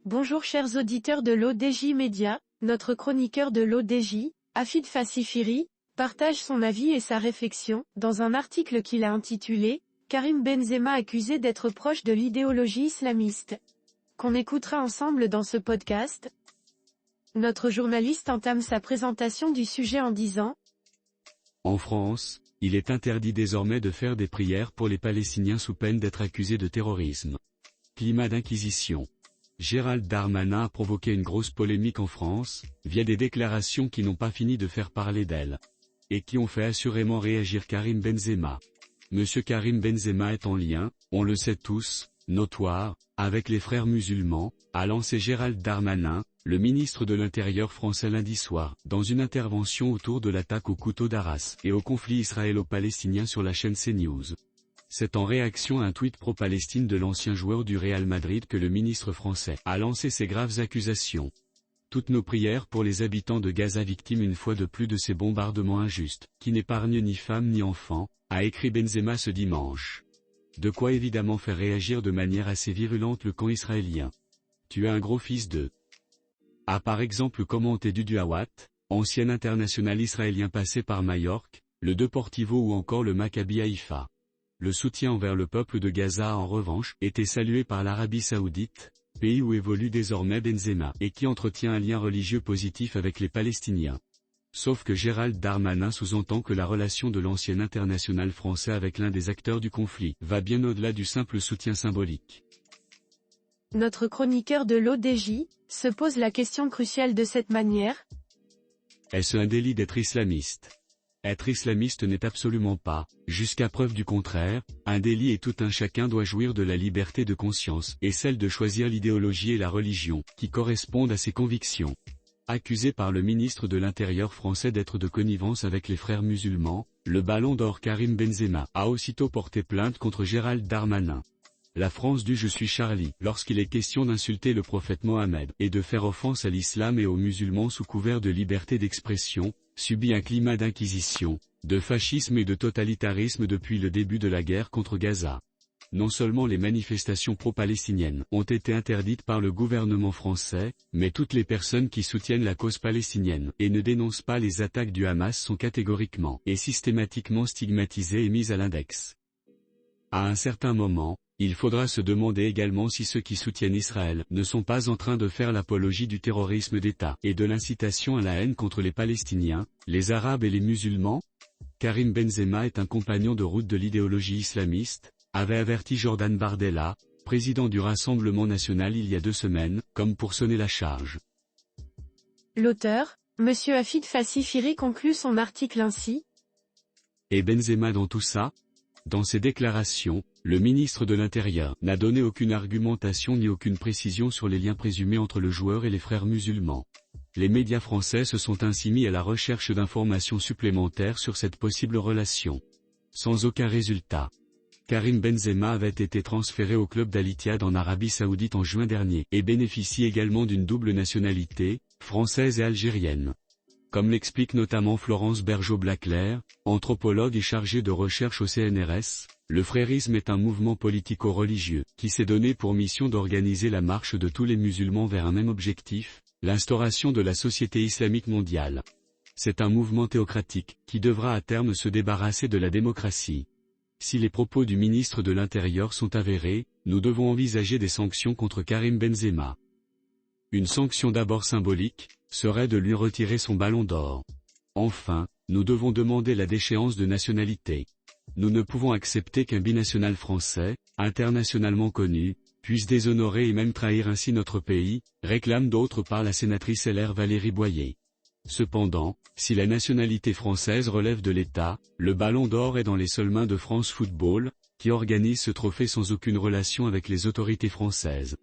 Bonjour chers auditeurs de l'ODJ Média, notre chroniqueur de l'ODJ, Afid Fassifiri, partage son avis et sa réflexion, dans un article qu'il a intitulé « Karim Benzema accusé d'être proche de l'idéologie islamiste », qu'on écoutera ensemble dans ce podcast. Notre journaliste entame sa présentation du sujet en disant « En France, il est interdit désormais de faire des prières pour les Palestiniens sous peine d'être accusés de terrorisme. Climat d'inquisition. Gérald Darmanin a provoqué une grosse polémique en France, via des déclarations qui n'ont pas fini de faire parler d'elle. Et qui ont fait assurément réagir Karim Benzema. Monsieur Karim Benzema est en lien, on le sait tous, notoire, avec les frères musulmans, a lancé Gérald Darmanin, le ministre de l'Intérieur français lundi soir, dans une intervention autour de l'attaque au couteau d'Arras et au conflit israélo-palestinien sur la chaîne CNews. C'est en réaction à un tweet pro-Palestine de l'ancien joueur du Real Madrid que le ministre français a lancé ces graves accusations. Toutes nos prières pour les habitants de Gaza victimes une fois de plus de ces bombardements injustes, qui n'épargnent ni femmes ni enfants, a écrit Benzema ce dimanche. De quoi évidemment faire réagir de manière assez virulente le camp israélien. Tu es un gros fils de... A par exemple commenté Dudu Awat, ancien international israélien passé par Majorque, le Deportivo ou encore le Maccabi Haïfa. Le soutien envers le peuple de Gaza a en revanche été salué par l'Arabie Saoudite, pays où évolue désormais Benzema et qui entretient un lien religieux positif avec les Palestiniens. Sauf que Gérald Darmanin sous-entend que la relation de l'ancien international français avec l'un des acteurs du conflit va bien au-delà du simple soutien symbolique. Notre chroniqueur de l'ODJ se pose la question cruciale de cette manière. Est-ce un délit d'être islamiste ? Être islamiste n'est absolument pas, jusqu'à preuve du contraire, un délit et tout un chacun doit jouir de la liberté de conscience et celle de choisir l'idéologie et la religion qui correspondent à ses convictions. Accusé par le ministre de l'Intérieur français d'être de connivence avec les frères musulmans, le ballon d'or Karim Benzema a aussitôt porté plainte contre Gérald Darmanin. La France du Je suis Charlie, lorsqu'il est question d'insulter le prophète Mohammed et de faire offense à l'islam et aux musulmans sous couvert de liberté d'expression, subit un climat d'inquisition, de fascisme et de totalitarisme depuis le début de la guerre contre Gaza. Non seulement les manifestations pro-palestiniennes ont été interdites par le gouvernement français, mais toutes les personnes qui soutiennent la cause palestinienne et ne dénoncent pas les attaques du Hamas sont catégoriquement et systématiquement stigmatisées et mises à l'index. À un certain moment, il faudra se demander également si ceux qui soutiennent Israël ne sont pas en train de faire l'apologie du terrorisme d'État et de l'incitation à la haine contre les Palestiniens, les Arabes et les musulmans. Karim Benzema est un compagnon de route de l'idéologie islamiste, avait averti Jordan Bardella, président du Rassemblement national il y a 2 semaines, comme pour sonner la charge. L'auteur, Monsieur Afid Fassifiri conclut son article ainsi. Et Benzema dans tout ça ? Dans ses déclarations, le ministre de l'Intérieur n'a donné aucune argumentation ni aucune précision sur les liens présumés entre le joueur et les frères musulmans. Les médias français se sont ainsi mis à la recherche d'informations supplémentaires sur cette possible relation. Sans aucun résultat. Karim Benzema avait été transféré au club d'Al-Ittihad en Arabie Saoudite en juin dernier et bénéficie également d'une double nationalité, française et algérienne. Comme l'explique notamment Florence Bergeau-Blaclair, anthropologue et chargée de recherche au CNRS, le frérisme est un mouvement politico-religieux, qui s'est donné pour mission d'organiser la marche de tous les musulmans vers un même objectif, l'instauration de la société islamique mondiale. C'est un mouvement théocratique, qui devra à terme se débarrasser de la démocratie. Si les propos du ministre de l'Intérieur sont avérés, nous devons envisager des sanctions contre Karim Benzema. Une sanction d'abord symbolique, serait de lui retirer son ballon d'or. Enfin, nous devons demander la déchéance de nationalité. Nous ne pouvons accepter qu'un binational français, internationalement connu, puisse déshonorer et même trahir ainsi notre pays, réclame d'autre part la sénatrice LR Valérie Boyer. Cependant, si la nationalité française relève de l'État, le ballon d'or est dans les seules mains de France Football, qui organise ce trophée sans aucune relation avec les autorités françaises.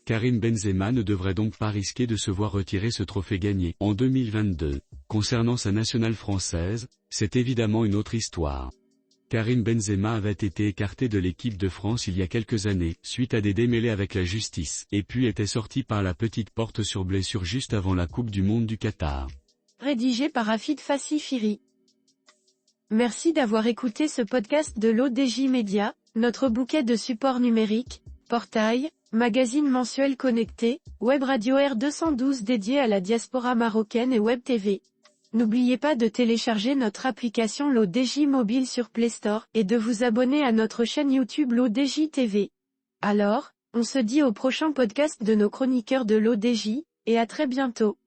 Karim Benzema ne devrait donc pas risquer de se voir retirer ce trophée gagné en 2022. Concernant sa nationale française, c'est évidemment une autre histoire. Karim Benzema avait été écarté de l'équipe de France il y a quelques années, suite à des démêlés avec la justice, et puis était sorti par la petite porte sur blessure juste avant la Coupe du Monde du Qatar. Rédigé par Afid Fassifiri. Merci d'avoir écouté ce podcast de l'ODJ Média, notre bouquet de supports numériques, portail, magazine mensuel connecté, Web Radio R212 dédié à la diaspora marocaine et Web TV. N'oubliez pas de télécharger notre application l'ODJ mobile sur Play Store et de vous abonner à notre chaîne YouTube l'ODJ TV. Alors, on se dit au prochain podcast de nos chroniqueurs de l'ODJ, et à très bientôt.